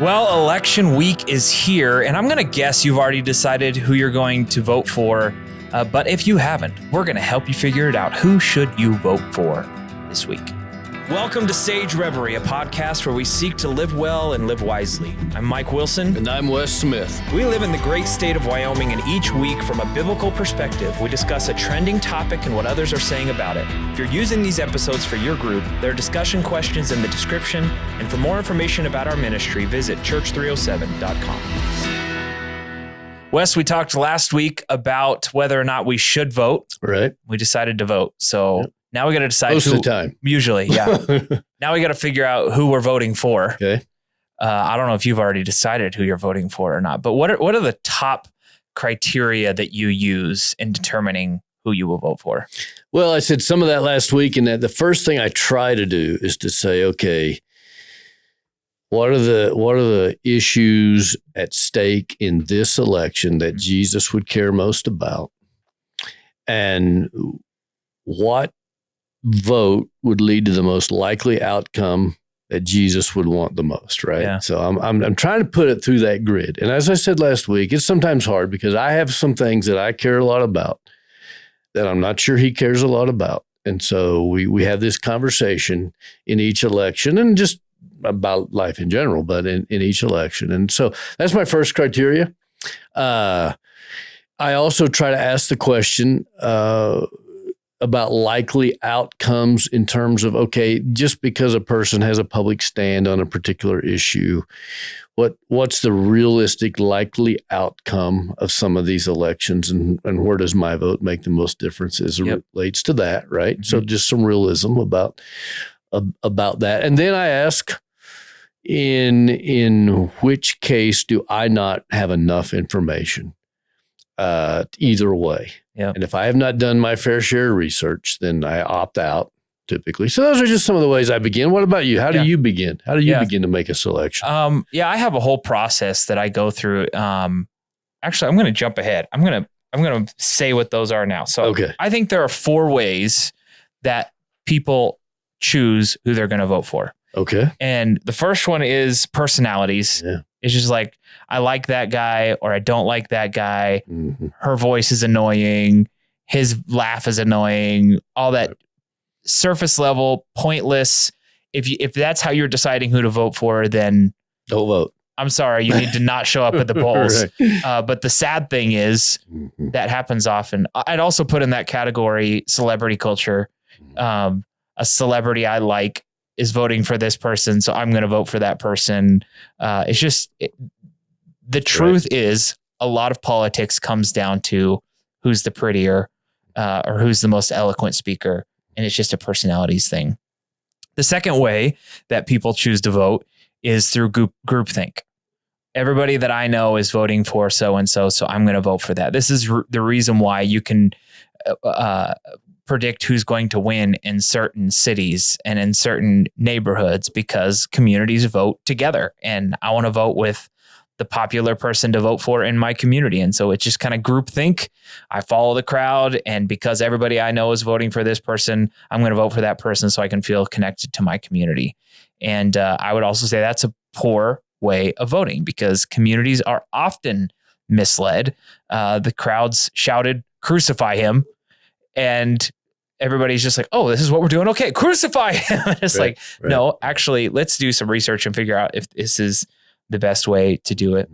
Well, election week is here, and I'm going to guess you've already decided who you're going to vote for. But if you haven't, we're going to help you figure it out. Who should you vote for this week? Welcome to Sage Reverie, a podcast where we seek to live well and live wisely. I'm Mike Wilson. And I'm Wes Smith. We live in the great state of Wyoming, and each week, from a biblical perspective, we discuss a trending topic and what others are saying about it. If you're using these episodes for your group, there are discussion questions in the description, and for more information about our ministry, visit church307.com. Wes, we talked last week about whether or not we should vote. Right. We decided to vote, so now we got to decide Most of the time. Usually, yeah. Now we got to figure out who we're voting for. Okay. I don't know if you've already decided who you're voting for or not, but what are the top criteria that you use in determining who you will vote for? Well, I said some of that last week, and that the first thing I try to do is to say, okay, what are the issues at stake in this election that Jesus would care most about, and what vote would lead to the most likely outcome that Jesus would want the most, right? Yeah. So I'm trying to put it through that grid. And as I said last week, it's sometimes hard because I have some things that I care a lot about that I'm not sure he cares a lot about. And so we have this conversation in each election and just about life in general, but in each election. And so that's my first criteria. I also try to ask the question about likely outcomes in terms of, okay, just because a person has a public stand on a particular issue, what's the realistic likely outcome of some of these elections, and where does my vote make the most difference as it relates to that, right? Mm-hmm. So just some realism about that. And then I ask, in which case do I not have enough information either way? Yep. And if I have not done my fair share of research, then I opt out typically. So those are just some of the ways I begin. What about you? How do you begin? How do you begin to make a selection? I have a whole process that I go through. Actually, I'm going to jump ahead. I'm going to say what those are now. So I think there are 4 ways that people choose who they're going to vote for. Okay. And the first one is personalities. Yeah. It's just like, I like that guy or I don't like that guy. Mm-hmm. Her voice is annoying. His laugh is annoying. All that surface level, pointless. If that's how you're deciding who to vote for, then don't vote. I'm sorry, you need to not show up at the polls. Right. But the sad thing is that happens often. I'd also put in that category celebrity culture. A celebrity I like is voting for this person, so I'm going to vote for that person. It's just, the truth is a lot of politics comes down to who's the prettier or who's the most eloquent speaker. And it's just a personalities thing. The second way that people choose to vote is through groupthink. Everybody that I know is voting for so-and-so, so I'm going to vote for that. This is the reason why you can predict who's going to win in certain cities and in certain neighborhoods, because communities vote together. And I want to vote with the popular person to vote for in my community. And so it's just kind of groupthink. I follow the crowd, and because everybody I know is voting for this person, I'm going to vote for that person so I can feel connected to my community. And I would also say that's a poor way of voting, because communities are often misled. The crowds shouted, "Crucify him." And everybody's just like, "Oh, this is what we're doing. Okay, crucify him." It's no, actually, let's do some research and figure out if this is the best way to do it.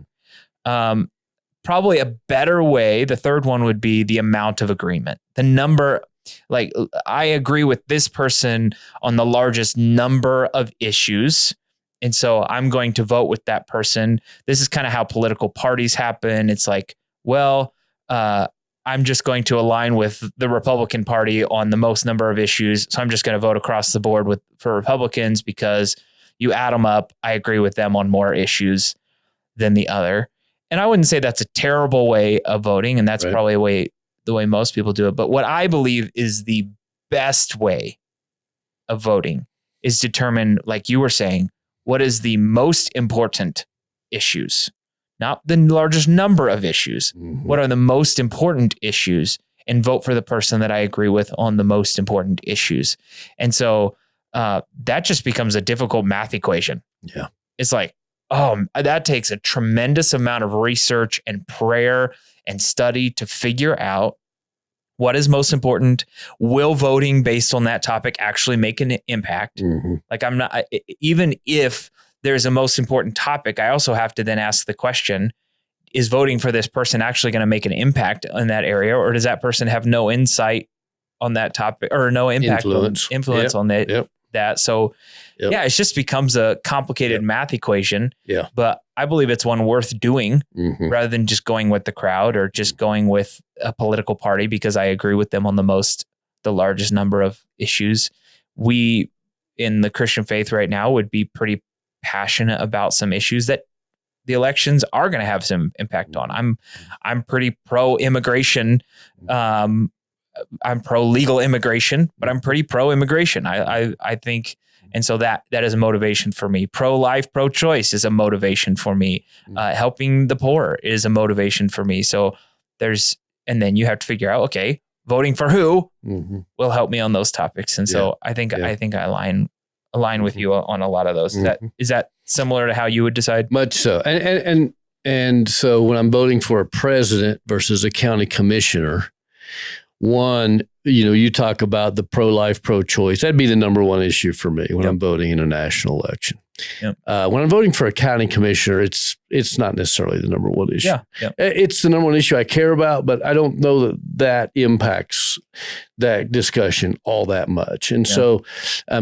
Probably a better way, the third one would be the amount of agreement. The number, like, I agree with this person on the largest number of issues, and so I'm going to vote with that person. This is kind of how political parties happen. It's like, well, I'm just going to align with the Republican Party on the most number of issues, so I'm just going to vote across the board for Republicans, because you add them up, I agree with them on more issues than the other. And I wouldn't say that's a terrible way of voting, and that's probably the way most people do it. But what I believe is the best way of voting is determine, like you were saying, what is the most important issues, not the largest number of issues. Mm-hmm. What are the most important issues, and vote for the person that I agree with on the most important issues. And so that just becomes a difficult math equation. Yeah. It's like, that takes a tremendous amount of research and prayer and study to figure out what is most important. Will voting based on that topic actually make an impact? Mm-hmm. Like even if there's a most important topic, I also have to then ask the question, is voting for this person actually going to make an impact in that area? Or does that person have no insight on that topic or no impact influence on that? Yep. So yeah, it just becomes a complicated math equation. Yeah. But I believe it's one worth doing rather than just going with the crowd or just going with a political party because I agree with them on the largest number of issues. We in the Christian faith right now would be pretty passionate about some issues that the elections are going to have some impact on. I'm pretty pro immigration. I'm pro legal immigration, but I'm pretty pro immigration. I think, and so that is a motivation for me. Pro-life, pro-choice is a motivation for me. Helping the poor is a motivation for me. So and then you have to figure out, okay, voting for who will help me on those topics. And so I think I align with you on a lot of those. Is that similar to how you would decide? Much so. And so when I'm voting for a president versus a county commissioner, one, you talk about the pro-life, pro-choice. That'd be the number one issue for me when I'm voting in a national election. Yep. When I'm voting for a county commissioner, it's not necessarily the number one issue. It's the number one issue I care about, but I don't know that impacts that discussion all that much. And so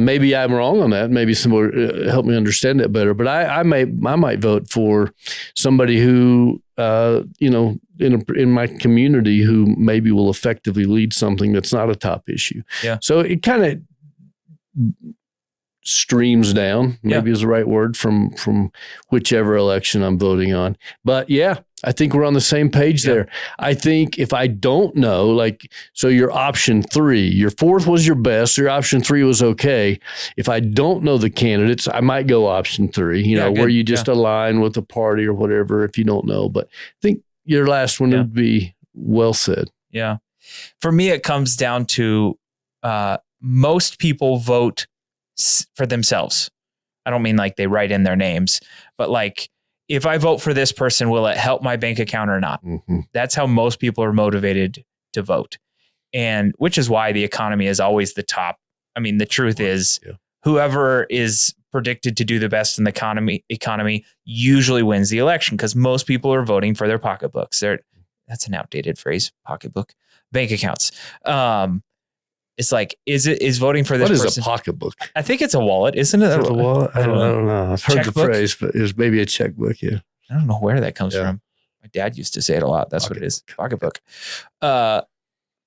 maybe I'm wrong on that. Maybe somebody help me understand it better. But I might vote for somebody who in my community who maybe will effectively lead something that's not a top issue. Yeah. So it kind of streams down, maybe is the right word, from whichever election I'm voting on. But yeah, I think we're on the same page there. I think if I don't know, so your option 3, your 4th was your best, your option 3 was okay. If I don't know the candidates, I might go option 3, where you just align with the party or whatever if you don't know. But I think your last one would be well said. Yeah. For me, it comes down to most people vote for themselves. I don't mean like they write in their names, but like if I vote for this person, will it help my bank account or not? That's how most people are motivated to vote. And which is why the economy is always the top. I mean, the truth is whoever is predicted to do the best in the economy usually wins the election because most people are voting for their pocketbooks. That's an outdated phrase, pocketbook, bank accounts. It's like, is voting for this person? What is a pocketbook? I think it's a wallet, isn't it? Is it a wallet? I don't know. I've heard checkbook? The phrase, but it was maybe a checkbook, yeah. I don't know where that comes from. My dad used to say it a lot. That's what it is, pocketbook.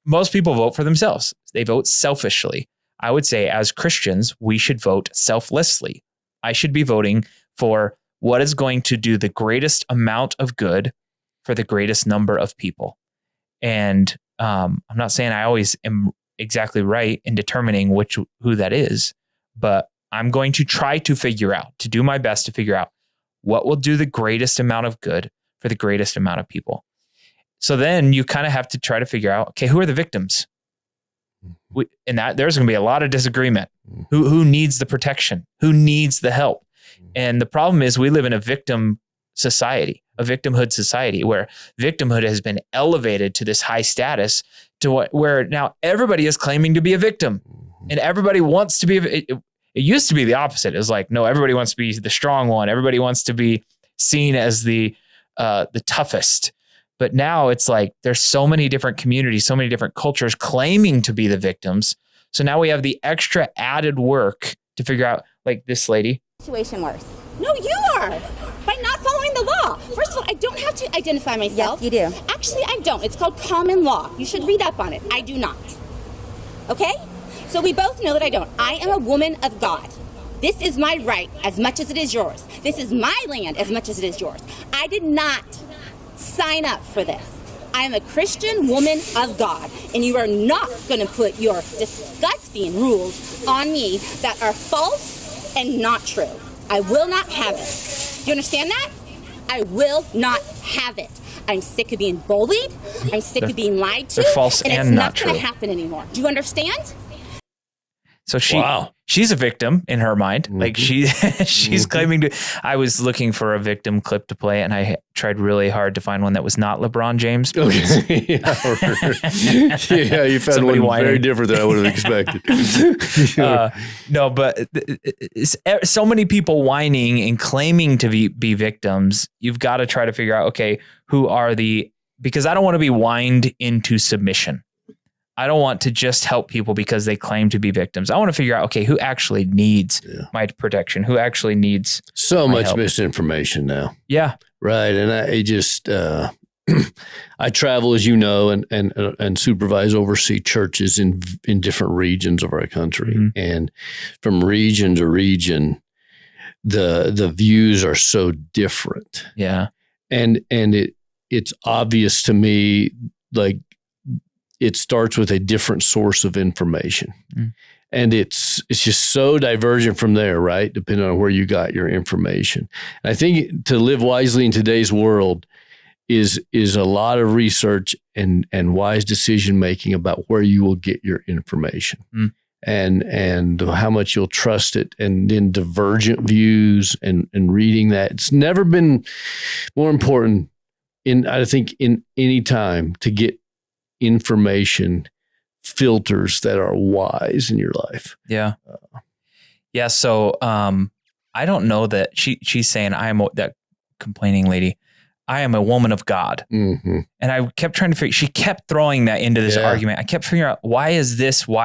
Most people vote for themselves. They vote selfishly. I would say as Christians, we should vote selflessly. I should be voting for what is going to do the greatest amount of good for the greatest number of people. And I'm not saying I always am exactly right in determining who that is, but I'm going to try to do my best to figure out what will do the greatest amount of good for the greatest amount of people. So then you kind of have to try to figure out, okay, who are the victims? And that there's going to be a lot of disagreement. Who needs the protection? Who needs the help? And the problem is we live in a victimhood society where victimhood has been elevated to this high status to where now everybody is claiming to be a victim and everybody wants to be. It used to be the opposite. It was like, no, everybody wants to be the strong one. Everybody wants to be seen as the toughest. But now it's like there's so many different communities, so many different cultures claiming to be the victims. So now we have the extra added work to figure out, like this lady. Situation worse. No, you are. By not following the law. First of all, I don't have to identify myself. Yes, you do. Actually, I don't. It's called common law. You should read up on it. I do not. Okay? So we both know that I don't. I am a woman of God. This is my right as much as it is yours. This is my land as much as it is yours. I did not sign up for this. I am a Christian woman of God, and you are not going to put your disgusting rules on me that are false and not true. I will not have it. Do you understand that? I will not have it. I'm sick of being bullied. I'm sick of being lied to. They're false and it's not not true. going to happen anymore. Do you understand? So she's a victim in her mind. Mm-hmm. Like she's claiming to. I was looking for a victim clip to play, and I tried really hard to find one that was not LeBron James. Okay. Yeah, you found Somebody one whining. very different than I would have expected. No, but so many people whining and claiming to be victims. You've got to try to figure out, okay, because I don't want to be whined into submission. I don't want to just help people because they claim to be victims. I want to figure out, okay, who actually needs my protection? Who actually needs so much help? Misinformation now. Yeah. Right. And I just, I travel, as you know, and supervise, oversee churches in different regions of our country. Mm-hmm. And from region to region, the views are so different. Yeah. And it's obvious to me, like, it starts with a different source of information. Mm. And it's just so divergent from there, right? Depending on where you got your information. And I think to live wisely in today's world is a lot of research and wise decision making about where you will get your information. Mm. And how much you'll trust it, and then divergent views and reading that. It's never been more important I think in any time to get information filters that are wise in your life. Yeah. Yeah. So, I don't know that she's saying that complaining lady, I am a woman of God. Mm-hmm. And I kept trying to figure, she kept throwing that into this argument. I kept figuring out, why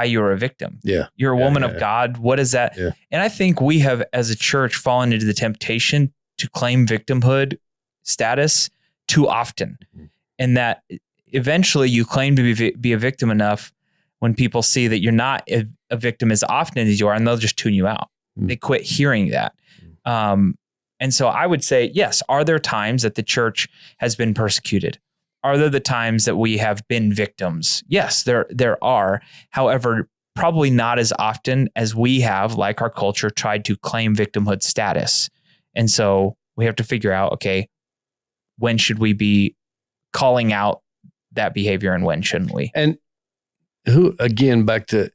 you're a victim? Yeah. You're a woman of God. What is that? Yeah. And I think we have, as a church, fallen into the temptation to claim victimhood status too often. Mm-hmm. And that eventually you claim to be a victim enough when people see that you're not a victim as often as you are, and they'll just tune you out. Mm. They quit hearing that. And so I would say, yes, are there times that the church has been persecuted? Are there the times that we have been victims? Yes, there are. However, probably not as often as we have, like our culture, tried to claim victimhood status. And so we have to figure out, okay, when should we be calling out that behavior and when shouldn't we? And back to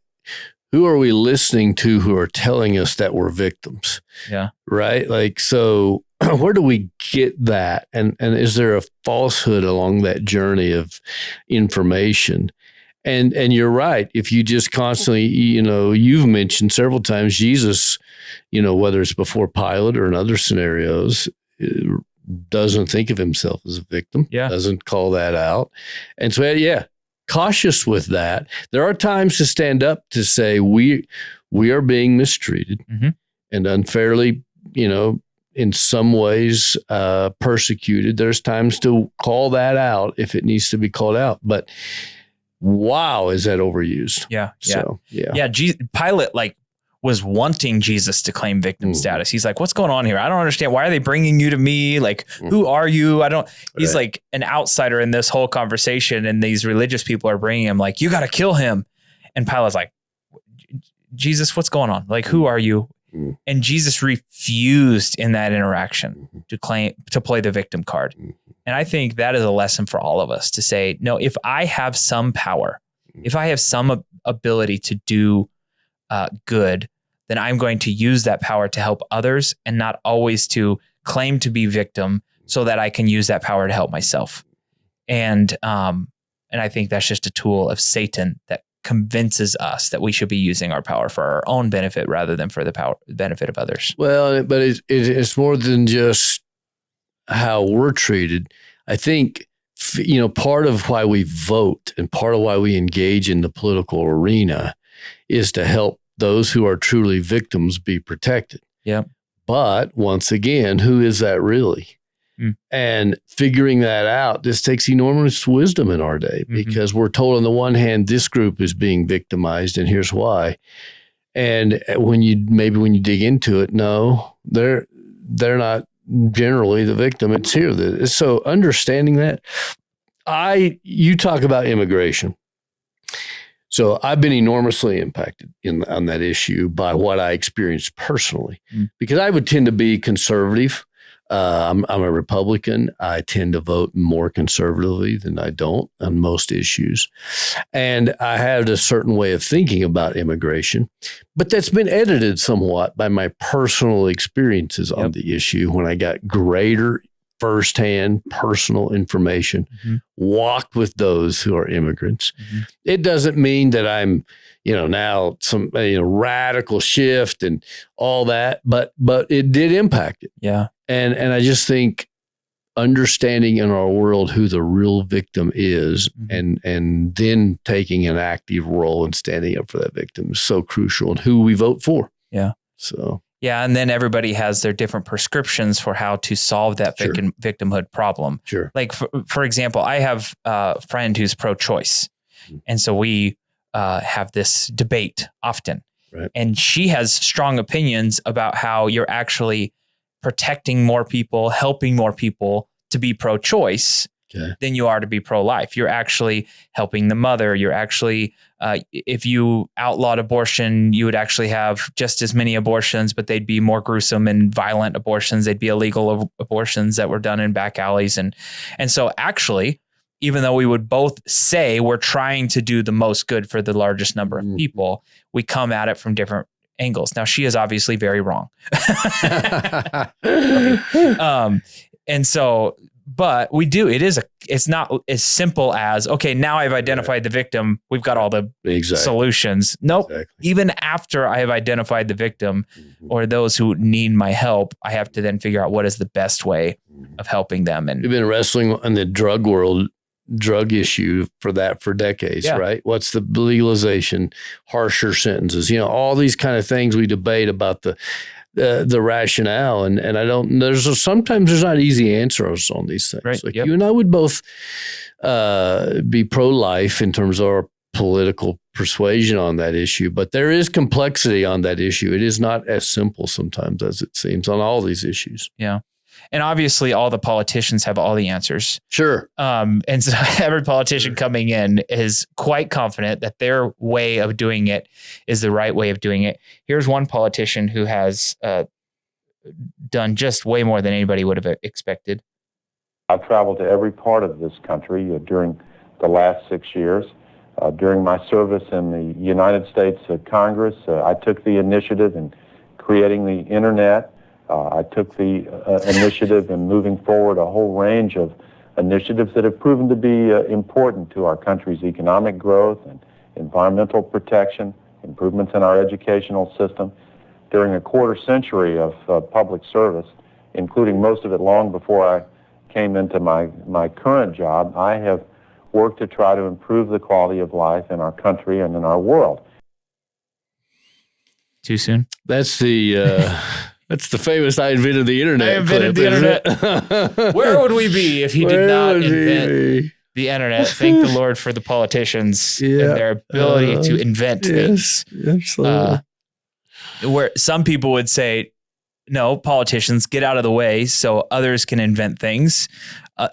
who are we listening to who are telling us that we're victims? Yeah. Right. Like, so where do we get that? And is there a falsehood along that journey of information? And you're right. If you just constantly, you've mentioned several times Jesus, whether it's before Pilate or in other scenarios, doesn't think of himself as a victim, doesn't call that out. And so, cautious with that. There are times to stand up to say we are being mistreated and unfairly, in some ways persecuted. There's times to call that out if it needs to be called out. But wow, is that overused? Yeah. So, Pilate was wanting Jesus to claim victim status. He's like, what's going on here? I don't understand. Why are they bringing you to me? Like, who are you? He's like an outsider in this whole conversation. And these religious people are bringing him like, you got to kill him. And Pilate's like, Jesus, what's going on? Like, who are you? And Jesus refused in that interaction to play the victim card. And I think that is a lesson for all of us to say, no, if I have some power, if I have some ability to do good, then I'm going to use that power to help others and not always to claim to be victim so that I can use that power to help myself. And I think that's just a tool of Satan that convinces us that we should be using our power for our own benefit rather than for the benefit of others. Well, but it's more than just how we're treated. I think, part of why we vote and part of why we engage in the political arena is to help those who are truly victims be protected. Yeah. But once again, who is that really? And figuring that out, this takes enormous wisdom in our day because we're told on the one hand, this group is being victimized and here's why. And when you dig into it, no, they're not generally the victim. It's here. So understanding that, you talk about immigration. So I've been enormously impacted on that issue by what I experienced personally, because I would tend to be conservative I'm a Republican. I tend to vote more conservatively than I don't on most issues. And I had a certain way of thinking about immigration, but that's been edited somewhat by my personal experiences on the issue when I got greater firsthand personal information, walked with those who are immigrants. It doesn't mean that I'm, now some radical shift and all that, but it did impact it. Yeah. And I just think understanding in our world who the real victim is and then taking an active role and standing up for that victim is so crucial, and who we vote for. Yeah. So. Yeah. And then everybody has their different prescriptions for how to solve that victimhood problem. Sure. Like, for example, I have a friend who's pro-choice. And so we have this debate often. Right. And she has strong opinions about how you're actually protecting more people, helping more people to be pro-choice than you are to be pro-life. You're actually helping the mother. You're actually, if you outlawed abortion, you would actually have just as many abortions, but they'd be more gruesome and violent abortions. They'd be illegal abortions that were done in back alleys. And so actually, even though we would both say we're trying to do the most good for the largest number of people, we come at it from different angles. Now, she is obviously very wrong. And so, but we do, it's not as simple as, okay, now I've identified the victim. We've got all the solutions. Nope. Exactly. Even after I have identified the victim or those who need my help, I have to then figure out what is the best way of helping them. And we've been wrestling in the drug issue for decades, right? What's the legalization, harsher sentences, all these kind of things we debate about the rationale. And sometimes there's not easy answers on these things. Right. Like you and I would both be pro-life in terms of our political persuasion on that issue, but there is complexity on that issue. It is not as simple sometimes as it seems on all these issues. Yeah. And obviously all the politicians have all the answers. Sure. And so every politician coming in is quite confident that their way of doing it is the right way of doing it. Here's one politician who has done just way more than anybody would have expected. I've traveled to every part of this country during the last 6 years. During my service in the United States Congress, I took the initiative in creating the internet. I took the initiative in moving forward a whole range of initiatives that have proven to be important to our country's economic growth and environmental protection, improvements in our educational system. During a quarter century of public service, including most of it long before I came into my current job, I have worked to try to improve the quality of life in our country and in our world. Too soon? That's the... That's the famous "I invented the internet." I invented the internet. Where would we be if he did not invent the internet? Thank the Lord for the politicians and their ability to invent things. Absolutely. Where some people would say, no, politicians, get out of the way so others can invent things.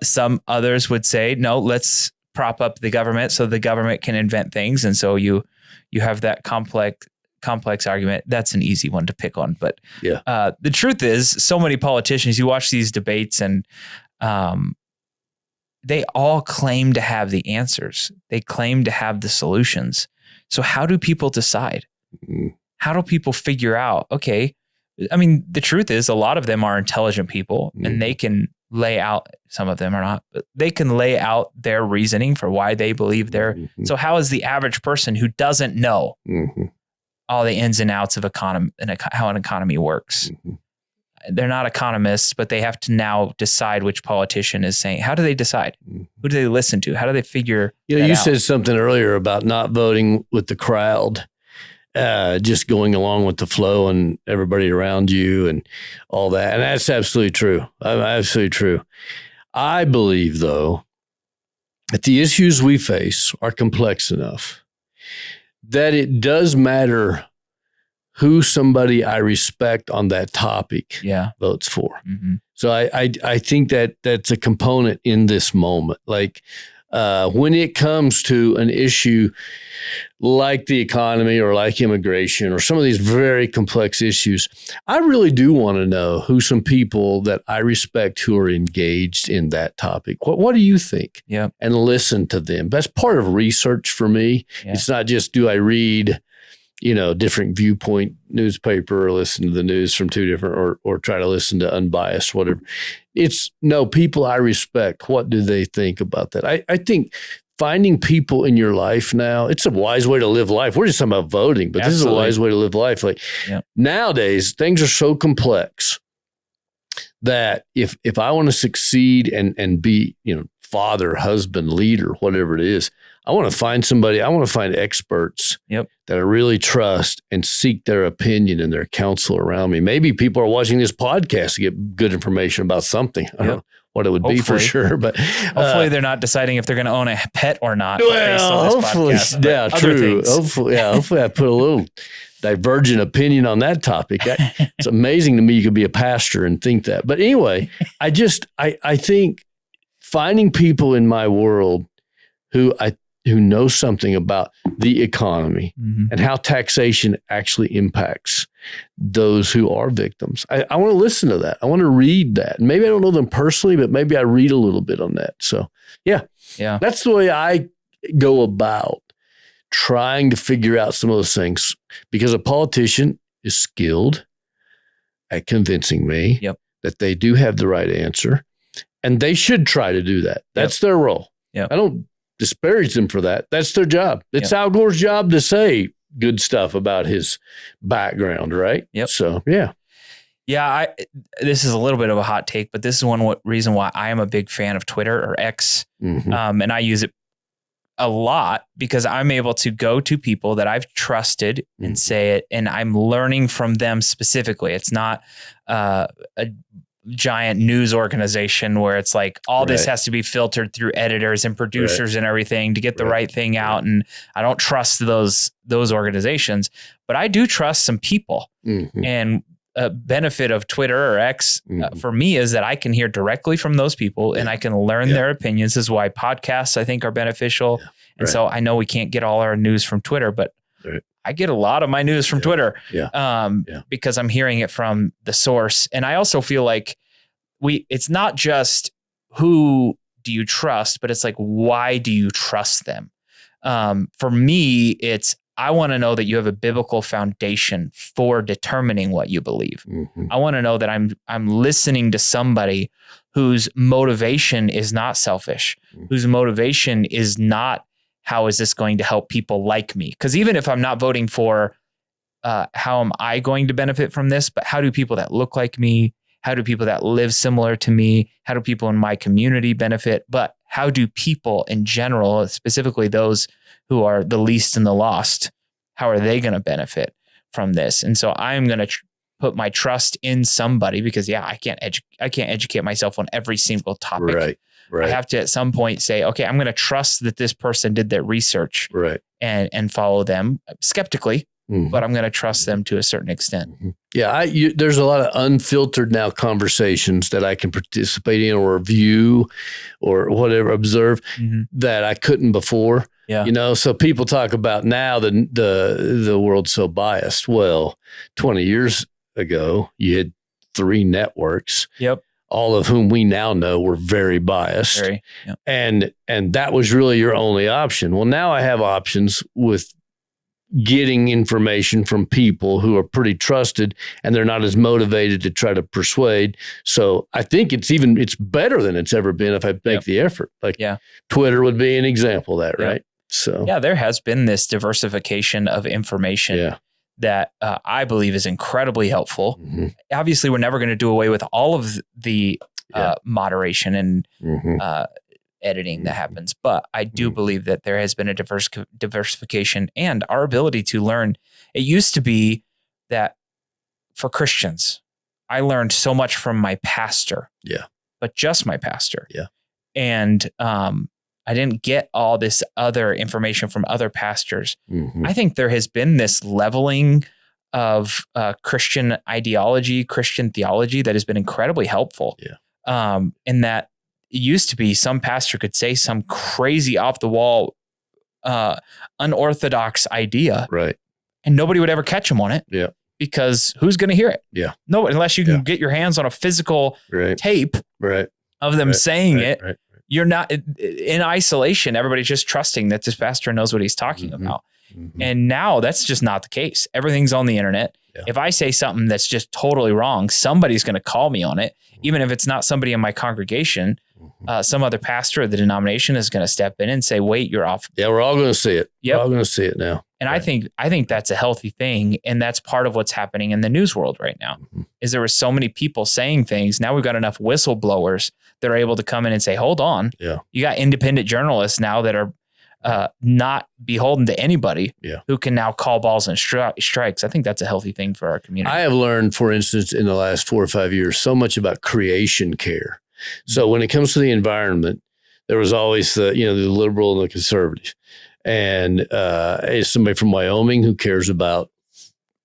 Some others would say, no, let's prop up the government so the government can invent things. And so you have that complex argument. That's an easy one to pick on. But the truth is, so many politicians, you watch these debates and they all claim to have the answers. They claim to have the solutions. So how do people decide? How do people figure out, okay, I mean, the truth is a lot of them are intelligent people and they can lay out, some of them are not, but they can lay out their reasoning for why they believe they're. So how is the average person who doesn't know all the ins and outs of economy and how an economy works? They're not economists, but they have to now decide which politician is saying. How do they decide? Who do they listen to? How do they figure? You said something earlier about not voting with the crowd, just going along with the flow and everybody around you and all that. And that's absolutely true. Absolutely true. I believe, though, that the issues we face are complex enough that it does matter who somebody I respect on that topic votes for. So I think that that's a component in this moment. Like when it comes to an issue like the economy or like immigration or some of these very complex issues, I really do want to know who some people that I respect who are engaged in that topic. What do you think? Yeah. And listen to them. That's part of research for me. Yeah. It's not just do I read, different viewpoint newspaper or listen to the news from two different or try to listen to unbiased, whatever. It's no, people I respect. What do they think about that? I think finding people in your life now, it's a wise way to live life. We're just talking about voting, but This is a wise way to live life. Like nowadays, things are so complex that if I want to succeed and be, father, husband, leader, whatever it is, I want to find somebody, I want to find experts that I really trust and seek their opinion and their counsel around me. Maybe people are watching this podcast to get good information about something. I don't know what it would be for sure, but hopefully they're not deciding if they're going to own a pet or not. Well, hopefully, true. Hopefully I put a little divergent opinion on that topic. It's amazing to me you could be a pastor and think that. But anyway, I think finding people in my world who know something about the economy and how taxation actually impacts those who are victims. I want to listen to that. I want to read that. Maybe I don't know them personally, but maybe I read a little bit on that. So yeah, that's the way I go about trying to figure out some of those things, because a politician is skilled at convincing me that they do have the right answer, and they should try to do that. That's their role. I don't disparage them for that. That's their job. It's Al Gore's job to say good stuff about his background, right? So, yeah. This is a little bit of a hot take, but this is one reason why I am a big fan of Twitter or X. And I use it a lot because I'm able to go to people that I've trusted and say it, and I'm learning from them specifically. It's not a giant news organization where it's like all this has to be filtered through editors and producers and everything to get the right thing out. And I don't trust those organizations, but I do trust some people. And a benefit of Twitter or X for me is that I can hear directly from those people and I can learn their opinions. This is why podcasts I think are beneficial. And so I know we can't get all our news from Twitter, but I get a lot of my news from Twitter because I'm hearing it from the source. And I also feel like it's not just who do you trust, but it's like, why do you trust them? For me, I want to know that you have a biblical foundation for determining what you believe. I want to know that I'm listening to somebody whose motivation is not selfish, whose motivation is not, how is this going to help people like me? Because even if I'm not voting for how am I going to benefit from this, but how do people that look like me, how do people that live similar to me, how do people in my community benefit? But how do people in general, specifically those who are the least and the lost, how are they going to benefit from this? And so I'm going to put my trust in somebody because I can't educate myself on every single topic. Right. I have to at some point say, okay, I'm going to trust that this person did their research and follow them skeptically, but I'm going to trust them to a certain extent. Yeah. There's a lot of unfiltered now conversations that I can participate in or view or whatever, observe that I couldn't before. So people talk about now the world's so biased. Well, 20 years ago, you had 3 networks. All of whom we now know were very biased. And that was really your only option. Well, now I have options with getting information from people who are pretty trusted and they're not as motivated to try to persuade. So I think it's better than it's ever been if I make the effort. Twitter would be an example of that, right? So there has been this diversification of information that I believe is incredibly helpful. Obviously, we're never going to do away with all of the moderation and editing that happens, but I do believe that there has been a diversification and our ability to learn. It used to be that for Christians, I learned so much from my pastor, but just my pastor. And I didn't get all this other information from other pastors. I think there has been this leveling of Christian ideology, Christian theology that has been incredibly helpful. In that it used to be some pastor could say some crazy off the wall, unorthodox idea. Right. And nobody would ever catch him on it. Yeah. Because who's going to hear it? Yeah. No, unless you can get your hands on a physical tape of them saying it. Right. You're not in isolation. Everybody's just trusting that this pastor knows what he's talking about. Mm-hmm. And now that's just not the case. Everything's on the internet. Yeah. If I say something that's just totally wrong, somebody's going to call me on it. Even if it's not somebody in my congregation, some other pastor of the denomination is going to step in and say, wait, you're off. Yeah, we're all going to see it. Yep. We're all going to see it now. And I think that's a healthy thing. And that's part of what's happening in the news world right now, is there were so many people saying things. Now we've got enough whistleblowers that are able to come in and say, hold on. Yeah. You got independent journalists now that are not beholden to anybody who can now call balls and strikes. I think that's a healthy thing for our community. I have learned, for instance, in the last 4 or 5 years, so much about creation care. So when it comes to the environment, there was always the liberal and the conservative. And as somebody from Wyoming who cares about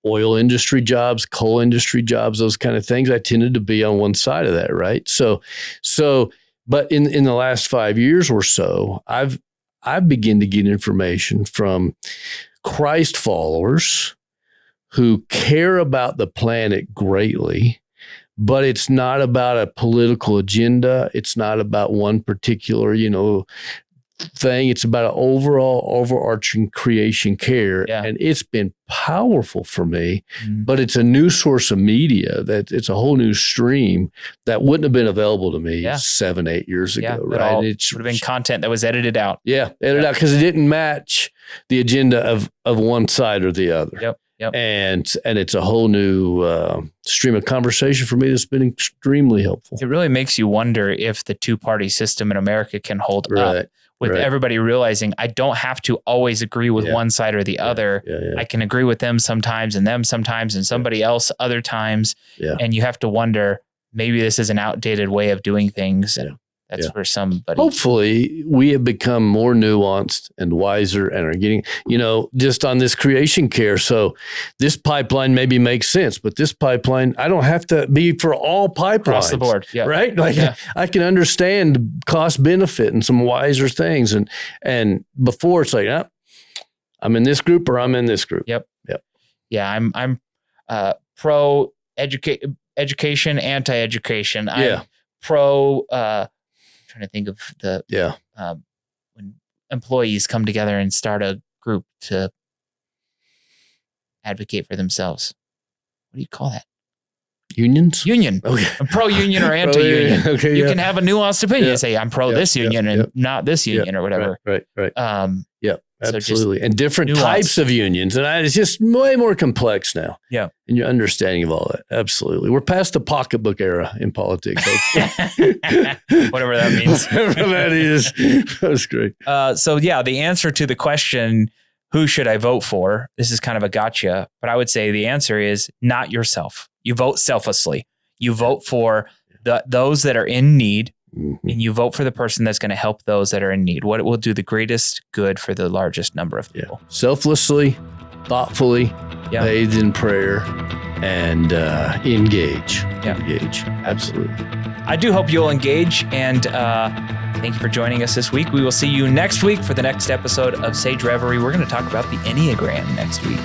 oil industry jobs, coal industry jobs, those kind of things, I tended to be on one side of that, right? So, but in the last 5 years or so, I've begun to get information from Christ followers who care about the planet greatly, but it's not about a political agenda. It's not about one particular, thing. It's about an overall overarching creation care. Yeah. And it's been powerful for me, but it's a new source of media that it's a whole new stream that wouldn't have been available to me 7, 8 years ago. Right. It would have been content that was edited out. Yeah. Edited out because it didn't match the agenda of one side or the other. Yep. And it's a whole new stream of conversation for me that's been extremely helpful. It really makes you wonder if the two-party system in America can hold up with everybody realizing I don't have to always agree with one side or the other. Yeah. I can agree with them sometimes and them sometimes and somebody else other times. Yeah. And you have to wonder, maybe this is an outdated way of doing things. And that's for somebody. Hopefully we have become more nuanced and wiser and are getting, just on this creation care. So this pipeline maybe makes sense, but this pipeline, I don't have to be for all pipelines. Across the board. Yeah. Right? I can understand cost benefit and some wiser things. And before it's like, I'm in this group or I'm in this group. Yep. Yeah. I'm pro education, anti-education. I'm pro, trying to think of the when employees come together and start a group to advocate for themselves. What do you call that? Unions? Union. Okay. I'm pro-union or anti-union. Okay, you can have a nuanced opinion and say I'm pro this union and not this union or whatever. Right. Absolutely. And different types of unions. And it's just way more complex now. Yeah. And your understanding of all that. Absolutely. We're past the pocketbook era in politics. Whatever that means. Whatever that is. That's great. So the answer to the question, who should I vote for? This is kind of a gotcha, but I would say the answer is not yourself. You vote selflessly. You vote for those that are in need. And you vote for the person that's going to help those that are in need. What will do the greatest good for the largest number of people. Selflessly, thoughtfully, bathed in prayer, and engage. Yeah. Engage. Absolutely. I do hope you'll engage. And thank you for joining us this week. We will see you next week for the next episode of Sage Reverie. We're going to talk about the Enneagram next week.